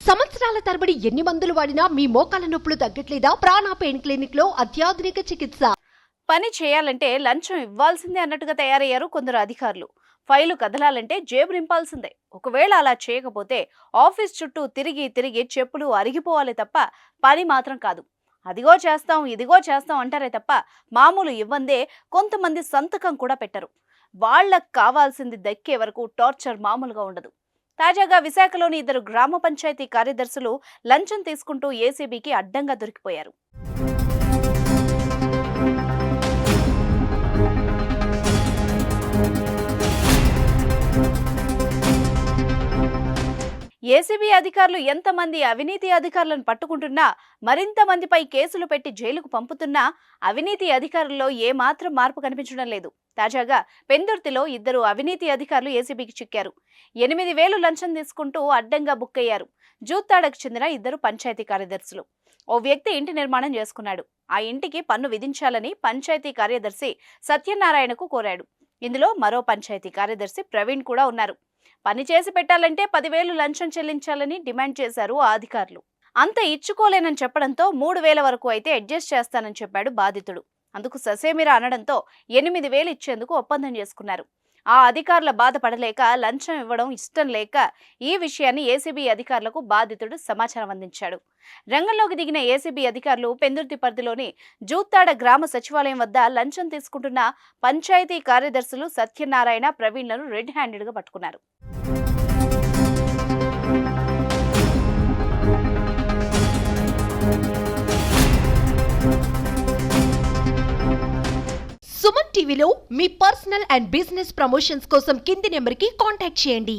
సంవత్సరాల తరబడి ఎన్ని మందులు వాడినా మీ మోకాల నొప్పులు తగ్గట్లేదా? ప్రాణ పెయిన్ క్లినిక్ లో అత్యాధునిక చికిత్స. పని చేయాలంటే లంచం ఇవ్వాల్సిందే అన్నట్టుగా తయారయ్యారు కొందరు అధికారులు. ఫైలు కదలాలంటే జేబు నింపాల్సిందే. ఒకవేళ అలా చేయకపోతే ఆఫీస్ చుట్టూ తిరిగి తిరిగి చెప్పులు అరిగిపోవాలి తప్ప పని మాత్రం కాదు. అదిగో చేస్తాం ఇదిగో చేస్తాం అంటారే తప్ప మామూలు ఇవ్వందే కొంతమంది సంతకం కూడా పెట్టరు. వాళ్లకు కావాల్సింది దక్కే వరకు టార్చర్ మామూలుగా ఉండదు. తాజాగా విశాఖలోని 2 గ్రామ పంచాయతీ కార్యదర్శులు లంచం తీసుకుంటూ ఏసీబీకి అడ్డంగా దొరికిపోయారు. ఏసీబీ అధికారులు ఎంతమంది అవినీతి అధికారులను పట్టుకుంటున్నా, మరింత మందిపై కేసులు పెట్టి జైలుకు పంపుతున్నా అవినీతి అధికారుల్లో ఏమాత్రం మార్పు కనిపించడం లేదు. తాజాగా పెందుర్తిలో 2 అవినీతి అధికారులు ఏసీబీకి చిక్కారు. 8,000 లంచం తీసుకుంటూ అడ్డంగా బుక్ అయ్యారు. జూత్తాడకు చెందిన 2 పంచాయతీ కార్యదర్శులు. ఓ వ్యక్తి ఇంటి నిర్మాణం చేసుకున్నాడు. ఆ ఇంటికి పన్ను విధించాలని పంచాయతీ కార్యదర్శి సత్యనారాయణకు కోరాడు. ఇందులో మరో పంచాయతీ కార్యదర్శి ప్రవీణ్ కూడా ఉన్నారు. పని చేసి పెట్టాలంటే 10,000 లంచం చెల్లించాలని డిమాండ్ చేశారు ఆ అధికారులు. అంత ఇచ్చుకోలేనని చెప్పడంతో 3,000 వరకు అయితే అడ్జస్ట్ చేస్తానని చెప్పాడు బాధితుడు. అందుకు ససేమిరా అనడంతో 8,000 ఇచ్చేందుకు ఒప్పందం చేసుకున్నారు. ఆ అధికారుల బాధపడలేక లంచం ఇవ్వడం ఇష్టం లేక ఈ విషయాన్ని ఏసీబీ అధికారులకు బాధితుడు సమాచారం అందించాడు. రంగంలోకి దిగిన ఏసీబీ అధికారులు పెందుర్తి పరిధిలోని జూత్తాడ గ్రామ సచివాలయం వద్ద లంచం తీసుకుంటున్న పంచాయతీ కార్యదర్శులు సత్యనారాయణ, ప్రవీణ్లను రెడ్ హ్యాండెడ్ గా పట్టుకున్నారు. సుమన్ టీవీలో మీ పర్సనల్ అండ్ బిజినెస్ ప్రమోషన్స్ కోసం కింది నెంబర్కి కాంటాక్ట్ చేయండి.